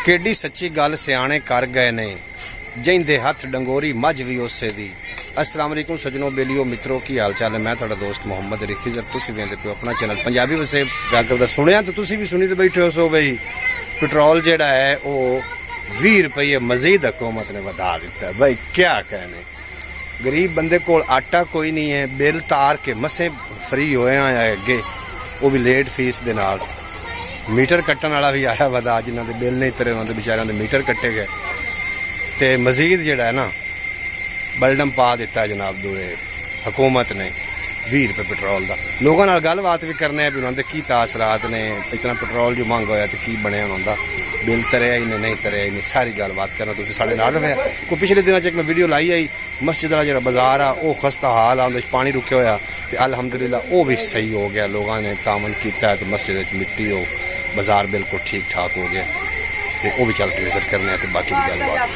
KD सच्ची गल सियाने कर गए ने जिंदे हथ डंगोरी मझ भी उसे दी। अस्सलाम वालेकुम सजनों बेलियो मित्रों की हाल चाल है। मैं थोड़ा दोस्त मोहम्मद रिखी जब तुम भी पे अपना चैनल पंजाबी वैसे गल करदा सुनिया तो तुम भी सुनी तो बैठे हो। सो बई पेट्रोल जेड़ा है वो 20 रुपये मजीद हुकूमत ने बढ़ा दिता है। भाई क्या कहने, गरीब बंदे को आटा कोई नहीं है, बिल तार के मसे फ्री होए हैं अगे, वो भी लेट फीस दे नाल। मीटर कट्टन वाला भी आया वधा जिन्हों के बिल नहीं तरे उन्होंने बेचारियों के मीटर कट्टे गए। तो मजीद जोड़ा है ना बलडम पा दिता है जनाब दूरे हुकूमत ने 20 रुपये पेट्रोल का। लोगों नाल गलबात भी करने भी उन्होंने की तासरात ने, इतना पेट्रोल जो मंग होया तो की बनया उन्होंने, बिल तरिया ही नहीं तरिया ही नहीं, सारी गलबात करना तुम साढ़े नाल रहे। कोई पिछले दिनों एक मैं वीडियो लाई आई मस्जिद का जो बाजार आ वो खस्ता हाल आ, पानी रुके होया तो अलहमदुलिल्लाह वो भी सही हो गया। लोगों ने तामन किया तो मस्जिद मिट्टी हो, बाजार बिल्कुल ठीक ठाक हो गया। तो वो भी चल के विजिट करने तो बाकी की गलबात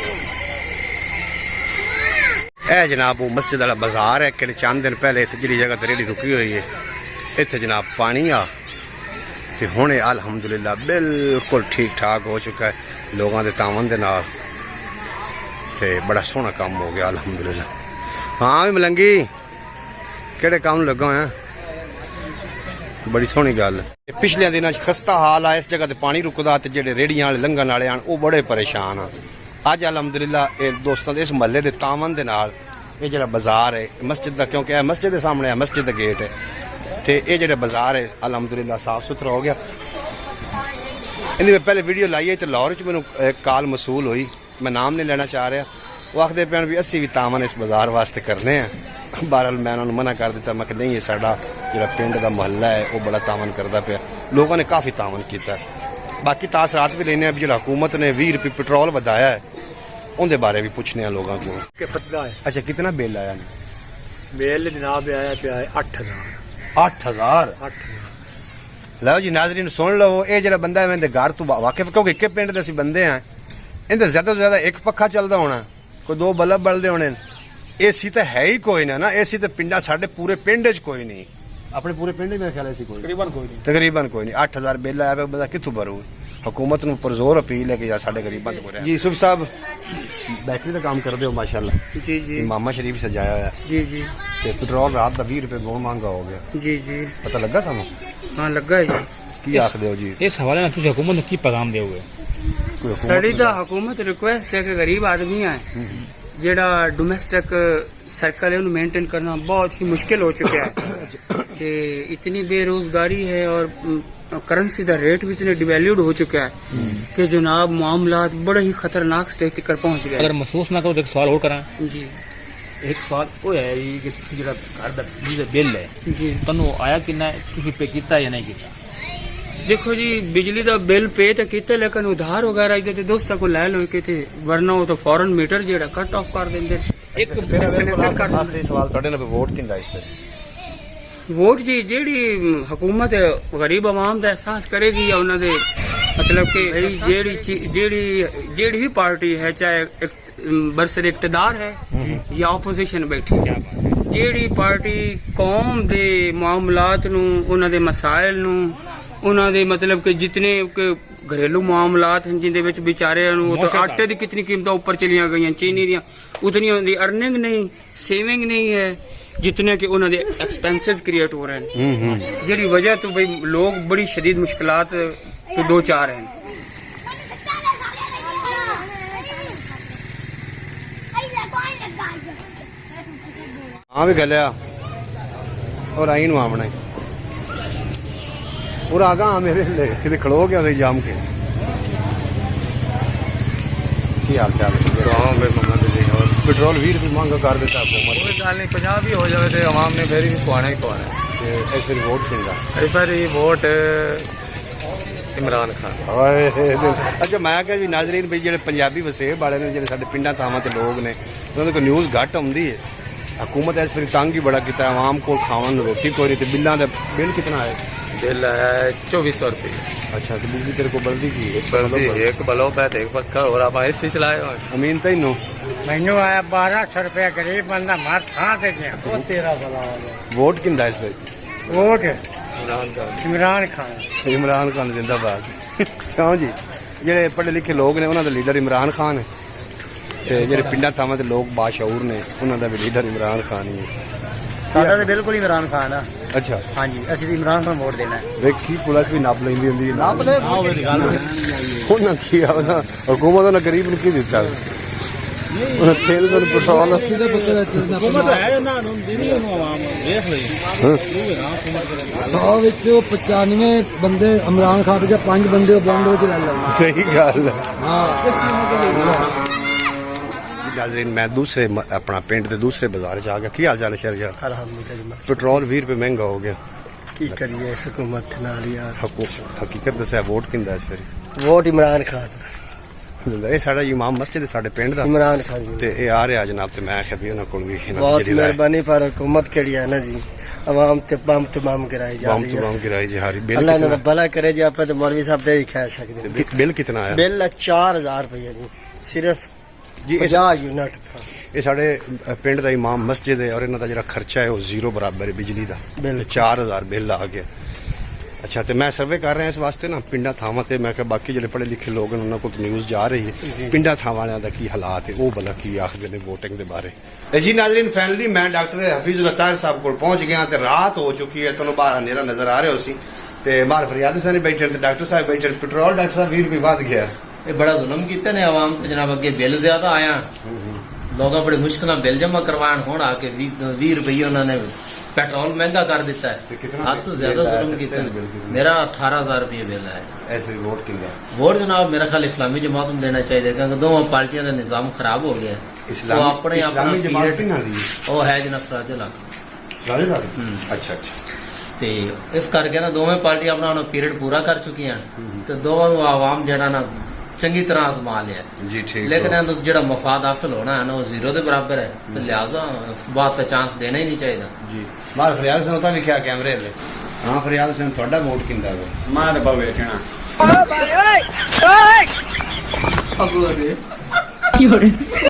है। जनाब वो मस्जिद वाला बाजार है कि चंद दिन पहले इतने जी जगह रेहड़ी रुकी हुई है, इतने जनाब पानी आ तो हुण अलहमदुलिल्लाह बिल्कुल ठीक ठाक हो चुका है लोगों के तावन के नाल। ते बड़ा सोहना काम हो गया अलहमदुलिल्लाह। हाँ भी मलंगी केड़े काम लगा होया, बड़ी सोहनी गल। पिछले दिनों खस्ता हाल आ, इस जगह ते पानी रुकदा ते जेड़े रेहड़ियां वाले लंघन वाले आन वो बड़े परेशान आ। अज अलहमदुलिल्लाह दोस्तों इस महल्ले के तावन के नाल ये जेड़ा बाजार है मस्जिद का, क्योंकि मस्जिद के सामने है, मस्जिद का गेट है, तो ये जेड़ा बाजार है अलहमदुलिल्लाह साफ सुथरा हो गया। इन्हें मैं पहले वीडियो लाई है तो लाहौर च मैनू एक कॉल मसूल हुई, मैं नाम नहीं लेना चाह रहा, वो आखते पे भी असी भी तावन इस बाजार वास्ते करने हैं। बहरहाल मैं उन्होंने मना कर दिता, मैं नहीं ये साडा जो पिंड का महल्ला है वो बड़ा तावन करता पे। लोगों ने काफ़ी तावन किया। बाकी तासरात भी लेने जो हुकूमत ने 20 रुपये पेट्रोल बढ़ाया है उनके बारे भी पूछने लोगों को। अच्छा कितना बिल आया? बिल जनाब आया पे 8,000। 8,000? लो जी नाजरीन सुन लो, ये जो बंदा है मेरे घर तो वाकिफ, क्योंकि एक पिंड के अं बंदे हैं, इन्हें ज्यादा तो ज्यादा एक पक्खा चलता होना, कोई 2 बल्ब बलते होने, एसी तो है ही कोई ना। एसी तो पिंडा साढ़े पूरे पिंड च कोई नहीं, अपने पूरे पिंड मेरे ख्याल ऐसी कोई तकरीबन कोई नहीं। 8,000 बिल आया पे बंदा कितों भरू? हुकूमत नूं पुरजोर अपील है कि यार साढ़े गरीबां ते जी। यूसुफ साहब बैटरी का काम करते हो माशाल्लाह। जी जी। मामा शरीफ सजाया हुआ जी जी। ते पेट्रोल रात का 20 रुपये बहुत महंगा हो गया। जी जी पता लगा थानू? हाँ लगा है जी। की आखदे हो जी इस हवाले तुम हुकूमत की पैगाम दोगे? साड़ी दा हुकूमत रिक्वेस्ट है कि गरीब आदमी है जेड़ा डोमेस्टिक सर्कल है उन्हें मेंटेन करना बहुत ही मुश्किल हो चुका है कि इतनी बेरोजगारी है और करेंसी का रेट भी इतने डिवैल्यूड हो चुका है कि जनाब मामला बड़े ही खतरनाक स्टेज तक पहुंच गए। अगर महसूस ना करो तो एक सवाल और करा जी। एक सवाल वो है कि जो घर का बिल है जी तनु आया कि ना पे किया या नहीं किया? देखो जी बिजली का बिल पे तो किते, लेकिन उधार वगैरह इधर दोस्तों को लै लो कि वरना वो तो फौरन मीटर जेड़ा कट ऑफ कर देंगे। एक आखिरी सवाल थोड़े नाल वोट किंदा इस पे? वोट जी जेड़ी हुकूमत गरीब आवाम का एहसास करेगी या उन्होंने मतलब कि जेड़ी भी पार्टी है, चाहे बरसर इक्तदार है या ओपोजिशन बैठी है, जेड़ी पार्टी कौम दे मामलात नूं, उन्हां दे मसाइल नूं, उन्हां दे मतलब कि जितने घरेलू मामलात हैं जिंदे विच बेचारे तो आटे की कितनी कीमतां ऊपर चलियां गई, चीनी दी उतनी उनकी अर्निंग नहीं, सेविंग नहीं है जितने कि उन्होंने एक्सपेंसेस क्रिएट हो रहे हैं, जिहदी वजह तो भाई लोग बड़ी शदीद मुश्किलात तो 2-4 हैं। हाँ भी गलिया और आई नू आमना और आगा मेरे कि खड़ो गया जाम के। की हाल चाल है? पेट्रोल 20 रुपये महंगा कर देता हुकूमत। कोई गल नहीं, 50 भी हो जाए तो आवाम ने फिर भी खुआना ही खुआना है। इस बार वोट किंदा? इस बार वोट इमरान खान। अच्छा मैं क्या जी नाजरीन भाई जो पंजाबी वसेब वाले ने जो साढ़े पिंडा थावां ते लोग ने उन्होंने कोई न्यूज़ घट आती है। हुकूमत इस फिर तंग ही बड़ा किया, आवाम को खावन रोटी कोई नहीं। बिलों का बिल कितना है? बिल है 2400 रुपये। अच्छा तो बिजली तेरे को बढ़ती की? एक बल्ब है, एक पक्का और आप एसी चलाए हो। अमीन तैनू मैनू आया 1200 रुपया, गरीब बंदा मर थां ते गया। वो 13 वोट किंदा इस बार? वोट इमरान खान। इमरान खान इमरान खान जिंदाबाद। क्यों जी? ਜਿਹੜੇ ਪੜ੍ਹੇ ਲਿਖੇ ਲੋਕ ਨੇ ਉਹਨਾਂ ਦਾ ਲੀਡਰ ਇਮਰਾਨ ਖਾਨ ਹੈ ਤੇ ਜਿਹੜੇ ਪਿੰਡਾਂ ਥਾਵਾਂ ਦੇ ਲੋਕ ਬਾਸ਼ਊਰ ਨੇ ਉਹਨਾਂ ਦਾ ਵੀ ਲੀਡਰ ਇਮਰਾਨ ਖਾਨ ਹੀ ਹੈ। ਸਾਡਾ ਤਾਂ ਬਿਲਕੁਲ ਇਮਰਾਨ ਖਾਨ ਆ। ਅੱਛਾ ਹਾਂਜੀ ਅਸੀਂ ਤਾਂ ਇਮਰਾਨ ਖਾਨ ਵੋਟ ਦੇਣਾ ਹੈ। ਵੇਖੀ ਪੁਲਿਸ ਵੀ ਨੱਪ ਲੈਂਦੀ ਹੁੰਦੀ ਹੈ ਨੱਪ ਲੈ ਗੱਲ ਉਹਨਾਂ ਕੀ ਆ ਉਹਨਾਂ ਹਕੂਮਤ ਉਹਨਾਂ ਗਰੀਬ ਨੂੰ ਕੀ ਦਿੱਤਾ ਉਹਨਾਂ ਤੇਲ ਤੋਂ ਪੈਟਰੋਲ ਹੁਕੂਮਤ ਹੈ ਉਹਨਾਂ ਨੂੰ ਦਿਨੀ ਉਹਨੂੰ ਆਵਾਮ ਵੇਖ ਲਈ 100 ਵਿੱਚੋਂ 95 ਬੰਦੇ ਇਮਰਾਨ ਖਾਨ ਦੇ 5 ਬੰਦੇ ਬੰਦ ਵਿੱਚ ਲੈ ਲਓ। ਸਹੀ ਗੱਲ ਹੈ। ਹਾਂ ਨਾਜ਼ਰੀਨ ਮੈਂ ਦੂਸਰੇ ਆਪਣਾ ਪਿੰਡ ਦੇ ਦੂਸਰੇ ਬਾਜ਼ਾਰ 'ਚ ਆ ਗਿਆ। ਕੀ ਹਾਲ ਚਾਲ ਹੈ ਸ਼ਹਿਰ ਅਲਹਮਦੁਲਿਲਾ ਪੈਟਰੋਲ 20 ਰੁਪਏ ਮਹਿੰਗਾ ਹੋ ਗਿਆ। ਕੀ ਕਰੀਏ ਇਸ ਹਕੂਮਤ ਨਾਲ ਯਾਰ। ਹਕੀਕਤ ਦੱਸਿਆ ਵੋਟ ਕਿੰਦਾ ਫਿਰ ਵੋਟ ਇਮਰਾਨ ਖਾਨ ਇਹ ਸਾਡਾ ਇਮਾਮ ਮਸਜਿਦ ਹੈ ਸਾਡੇ ਪਿੰਡ ਦਾ ਇਮਰਾਨ ਖਾਨ ਜੀ ਤੇ ਇਹ ਆ ਰਿਹਾ ਜਨਾਬ ਤੇ ਮੈਂ ਆਖਿਆ ਵੀ ਉਹਨਾਂ ਕੋਲ ਵੀ ਇਹਨਾਂ ਦੀ ਬਹੁਤ ਜਿਹੜੀ ਰਾਏ ਮਿਹਰਬਾਨੀ ਪਰ ਹਕੂਮਤ ਕਿਹੜੀ ਹੈ ਨਾ ਜੀ ਆਵਾਮ ਤੇ ਬੰਮ ਤਮਾਮ ਕਰਾਈ ਜਾ ਬੰਮ ਰਹੀ ਤੋਂ ਹੈ। ਬੰਮ ਗਿਰਾਈ ਜੀ ਹਾਰੀ ਬਿੱਲ ਅੱਲਾਹ ਇਹਨਾਂ ਦਾ ਕਿਤਨਾ ਭਲਾ ਕਰੇ ਜੀ ਆਪਾਂ ਤੇ ਮੌਲਵੀ ਸਾਹਿਬ ਤੇ ਹੀ ਕਹਿ ਸਕਦੇ ਹਾਂ। ਬਿੱਲ ਕਿਤਨਾ ਆਇਆ ਬਿੱਲ 4000 ਰੁਪਏ ਜੀ ਸਿਰਫ ਜੀ 50 ਯੂਨਿਟ ਦਾ ਇਹ ਸਾਡੇ ਪਿੰਡ ਦਾ ਇਮਾਮ ਮਸਜਿਦ ਹੈ ਔਰ ਇਹਨਾਂ ਦਾ ਜਿਹੜਾ ਖਰਚਾ ਹੈ ਉਹ ਜ਼ੀਰੋ ਬਰਾਬਰ ਹੈ ਬਿਜਲੀ ਦਾ ਬਿੱਲ 4000 ਬਿੱਲ ਆ ਗਿਆ। ਅੱਛਾ ਤੇ ਮੈਂ ਸਰਵੇ ਕਰ ਰਿਹਾ ਇਸ ਵਾਸਤੇ ਨਾ ਪਿੰਡਾਂ ਥਾਵਾਂ ਤੇ ਮੈਂ ਕਿਹਾ ਬਾਕੀ ਜਿਹੜੇ ਪੜ੍ਹੇ ਲਿਖੇ ਲੋਕ ਨੇ ਉਹਨਾਂ ਕੋਲ ਨਿਊਜ਼ ਜਾ ਰਹੀ ਹੈ ਪਿੰਡਾਂ ਥਾਵਾਂ ਵਾਲਿਆਂ ਦਾ ਕੀ ਹਾਲਾਤ ਹੈ ਉਹ ਭਲਾ ਕੀ ਆਖਦੇ ਨੇ VOTING ਦੇ ਬਾਰੇ। ਜੀ ਨਾਜ਼ਰੀਨ ਫਾਈਨਲੀ ਮੈਂ ਡਾਕਟਰ ਹਫੀਜ਼ੁਲ ਅਤਾਰ ਸਾਹਿਬ ਕੋਲ ਪਹੁੰਚ ਗਿਆ ਤੇ ਰਾਤ ਹੋ ਚੁੱਕੀ ਹੈ ਤੁਹਾਨੂੰ ਬਾਹਰ ਹਨੇਰਾ ਨਜ਼ਰ ਆ ਰਿਹਾ ਸੀ ਤੇ ਬਾਹਰ ਫਰਿਆਦ ਹੁਸੈਨ ਬੈਠੇ ਤੇ ਡਾਕਟਰ ਸਾਹਿਬ ਬੈਠੇ ਪੈਟਰੋਲ ਡਾਕਟਰ ਸਾਹਿਬ 20 ਰੁਪਏ ਵੱਧ ਗਿਆ। ਇਹ ਬੜਾ ਜ਼ੁਲਮ ਕੀਤਾ ਨੇ ਆਵਾਮ ਤੇ ਜਨਾਬ ਅੱਗੇ ਬਿੱਲ ਜ਼ਿਆਦਾ ਆਇਆ ਲੋਕਾਂ ਬੜੀ ਮੁਸ਼ਕਿਲ ਨਾਲ ਬਿੱਲ ਜਮਾ ਕਰਵਾਉਣ ਹੁਣ ਆ ਕੇ 20 ਰੁਪਏ ਉਹਨਾਂ ਨੇ ਪੈਟਰੋਲ ਮਹਿੰਗਾ ਕਰ ਦਿੱਤਾ ਤੇ ਹੈ ਕਿਤਨਾ ਹੱਦ ਤੋਂ ਜ਼ਿਆਦਾ ਬਿੱਲ ਆਇਆ ਜ਼ੁਲਮ ਤੇ ਕੀਤਾ ਕਿਤਨਾ ਬਿੱਲ ਕੀਤਾ? ਮੇਰਾ 18000 ਰੁਪਏ ਬਿੱਲ ਆਇਆ ਐਸੇ ਵੋਟ ਕਿੰਦਾ ਵੋਟ ਜਨਾਬ ਮੇਰਾ ਖਿਆਲ ਇਸਲਾਮੀ ਜਮਾਤ ਨੂੰ ਦੇਣਾ ਚਾਹੀਦਾ ਕਿਉਂਕਿ ਦੋਵਾਂ ਪਾਰਟੀਆਂ ਦਾ ਨਿਜ਼ਾਮ ਖਰਾਬ ਹੋ ਗਿਆ ਉਹ ਆਪਣੇ ਆਪਣਾ ਇਸਲਾਮੀ ਜਮਾਤ period- ਕਿੰਨਾ ਦੀ ਉਹ ਹੈ ਜਨਾਬ ਫਰਾਜਲ ਹਕ ਰਾਜੇ ਦਾ ਅੱਛਾ ਅੱਛਾ ਤੇ ਇਸ ਕਰਕੇ ਨਾ ਦੋਵੇਂ ਪਾਰਟੀਆਂ ਆਪਣਾ ਪੀਰੀਅਡ ਪੂਰਾ ਕਰ ਚੁੱਕੀਆਂ ਤੇ ਦੋਵਾਂ ਨੂੰ ਆਵਾਮ ਜਿਹੜਾ ਨਾ ਚੰਗੀ ਤਰ੍ਹਾਂ ਆਜ਼ਮਾ ਲਿਆ ਜੀ ਠੀਕ ਲੇਕਿਨ ਇਹਦਾ ਜਿਹੜਾ ਮਫਾਦ ਹਾਸਲ ਹੋਣਾ ਹੈ ਨਾ ਉਹ ਜ਼ੀਰੋ ਦੇ ਬਰਾਬਰ ਹੈ ਤੇ ਲਿਹਾਜ਼ਾ ਇਸ ਬਾਤ ਦਾ ਚਾਂਸ ਦੇਣਾ ਹੀ ਨਹੀਂ ਚਾਹੀਦਾ ਜੀ ਬਾਹਰ ਫਰਿਆਦ ਹੁਸੈਨ ਤਾਂ ਲਿਖਿਆ ਕੈਮਰੇ ਲੈ ਹਾਂ ਫਰਿਆਦ ਹੁਸੈਨ ਤੁਹਾਡਾ ਵੋਟ ਕਿੰਦਾ ਹੈ ਮਾਂ ਦੇ ਵੇਚਣਾ ਅਗੋ